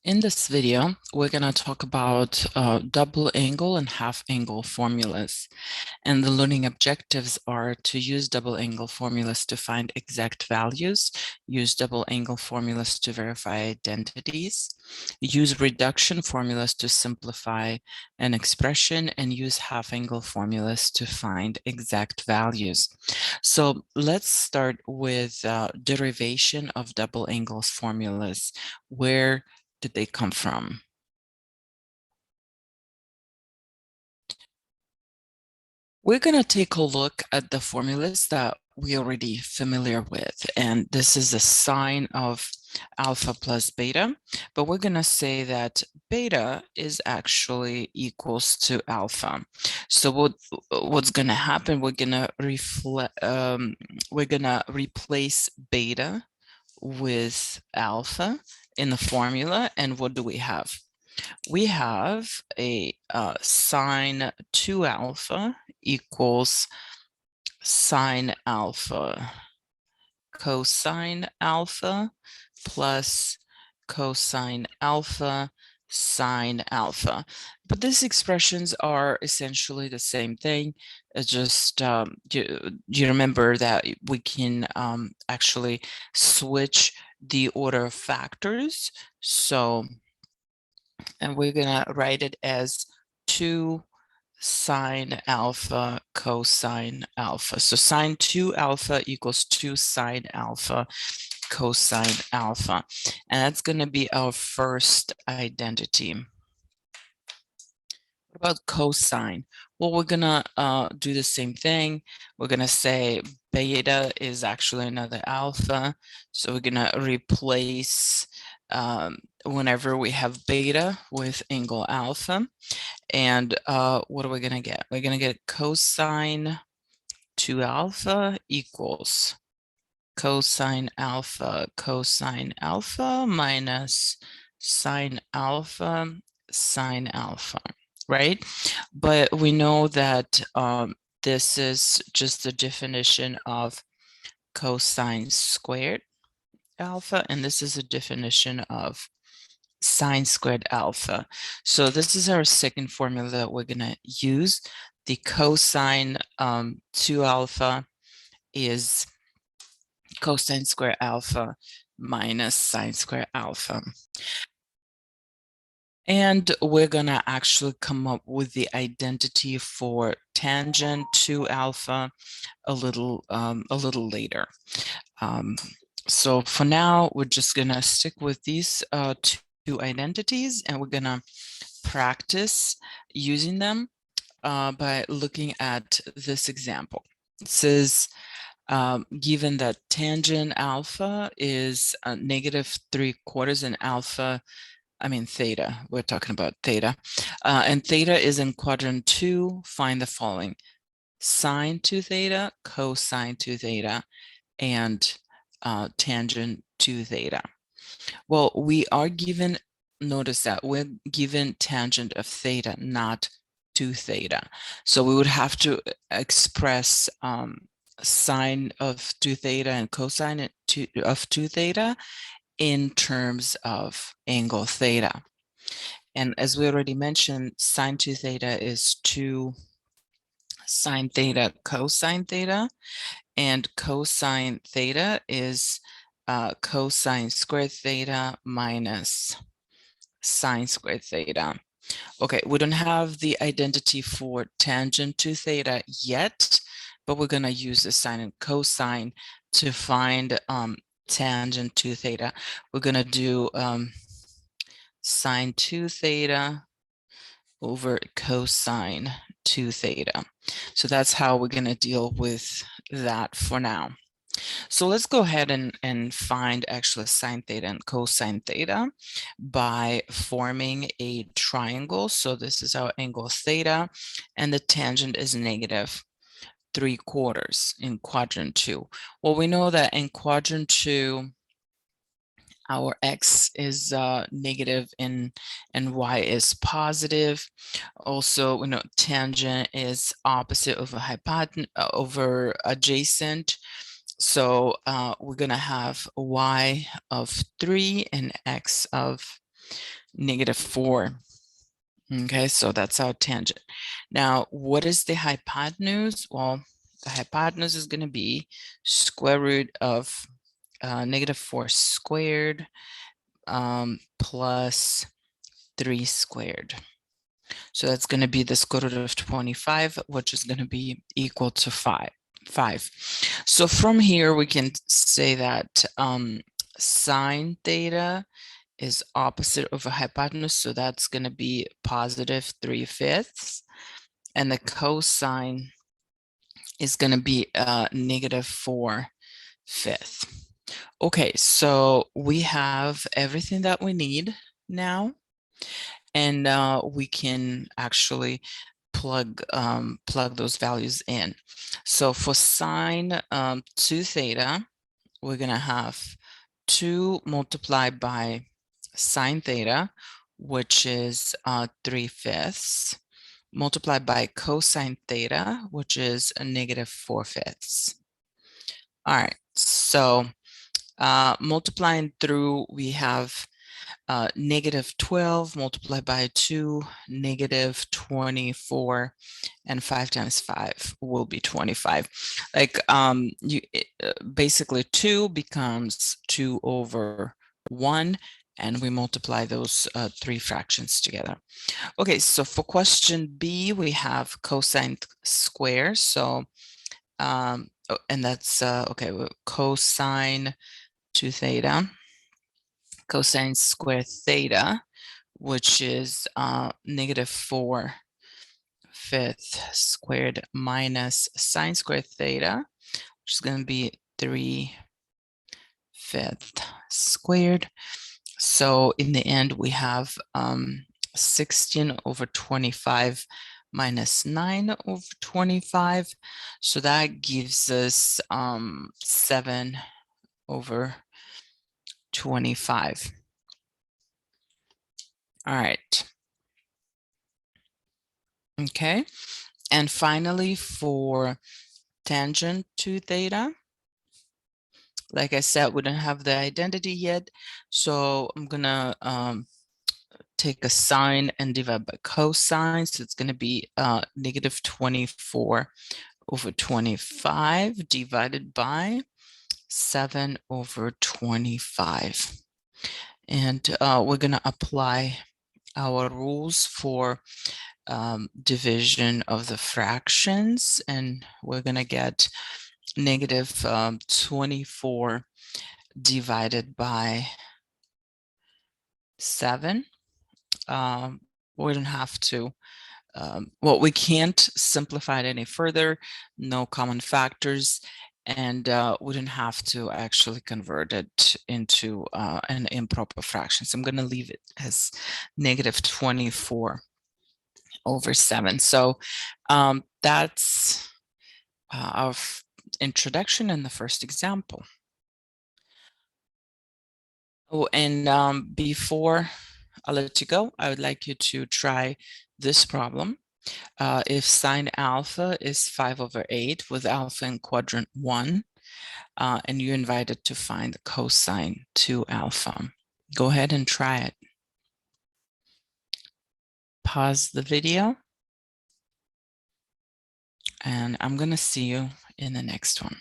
In this video, we're going to talk about double angle and half angle formulas. And the learning objectives are to use double angle formulas to find exact values, use double angle formulas to verify identities, use reduction formulas to simplify an expression, and use half angle formulas to find exact values. So let's start with derivation of double angle formulas. Where did they come from? We're going to take a look at the formulas that we're already familiar with, and this is a sine of alpha plus beta, but we're going to say that beta is actually equals to alpha. So what's going to happen, we're going to replace beta with alpha in the formula, and what do we have? We have a sine 2 alpha equals sine alpha cosine alpha plus cosine alpha sine alpha. But these expressions are essentially the same thing. It's just you remember that we can actually switch the order of factors. So, and we're gonna write it as 2 sine alpha cosine alpha. So sine 2 alpha equals 2 sine alpha cosine alpha. And that's going to be our first identity. What about cosine? Well, we're going to do the same thing. We're going to say beta is actually another alpha. So we're going to replace whenever we have beta with angle alpha. And what are we going to get? We're going to get cosine 2 alpha equals cosine alpha minus sine alpha sine alpha, right? But we know that this is just the definition of cosine squared alpha, and this is a definition of sine squared alpha. So this is our second formula that we're going to use. The cosine 2 alpha is cosine square alpha minus sine square alpha. And we're going to actually come up with the identity for tangent 2 alpha a little later. So for now, we're just going to stick with these two identities, and we're going to practice using them by looking at this example. It says, given that tangent alpha is -3/4 and alpha, theta, we're talking about theta, and theta is in quadrant 2, find the following: sine 2 theta, cosine 2 theta, and tangent 2 theta. Well, we are given, notice that we're given tangent of theta, not 2 theta. So we would have to express sine of 2 theta and cosine of 2 theta in terms of angle theta. And as we already mentioned, sine 2 theta is 2 sine theta cosine theta, and cosine theta is cosine squared theta minus sine squared theta. Okay, we don't have the identity for tangent to theta yet, but we're going to use the sine and cosine to find tangent to theta. We're going to do sine 2 theta over cosine 2 theta. So that's how we're going to deal with that for now. So let's go ahead and find actually sine theta and cosine theta by forming a triangle. So this is our angle theta, and the tangent is -3/4 in quadrant 2. Well, we know that in quadrant 2, our x is negative and y is positive. Also, we know tangent is opposite over hypotenuse over adjacent. So we're going to have y of 3 and x of -4. Okay, so that's our tangent. Now, what is the hypotenuse? Well, the hypotenuse is going to be square root of -4 squared plus 3 squared. So that's going to be the square root of 25, which is going to be equal to 5. So from here, we can say that sine theta is opposite of a hypotenuse, so that's going to be positive 3/5, and the cosine is going to be -4/5. Okay, so we have everything that we need now, and we can actually plug those values in. So for sine 2 theta, we're going to have 2 multiplied by sine theta, which is 3/5, multiplied by cosine theta, which is a -4/5. All right, so multiplying through, we have -12 multiplied by 2, -24, and 5 times 5 will be 25. Like basically 2 becomes 2/1, and we multiply those 3 fractions together. Okay, so for question B, we have cosine square. So and that's okay, cosine 2 theta, cosine square theta, which is -4/5 squared minus sine square theta, which is going to be 3/5 squared. So in the end, we have 16/25 minus 9/25. So that gives us 7/25. All right. Okay. And finally, for tangent 2 theta, like I said, we don't have the identity yet. So I'm going to take a sine and divide by cosine. So it's going to be -24/25 divided by 7/25. And we're going to apply our rules for division of the fractions, and we're going to get -24 divided by 7. We don't have to, well, we can't simplify it any further, no common factors, and we don't have to actually convert it into an improper fraction. So I'm going to leave it as -24/7. So that's our introduction in the first example. Oh, and before I let you go, I would like you to try this problem. If sine alpha is 5/8 with alpha in quadrant 1, and you're invited to find the cosine 2 alpha. Go ahead and try it. Pause the video, and I'm going to see you in the next one.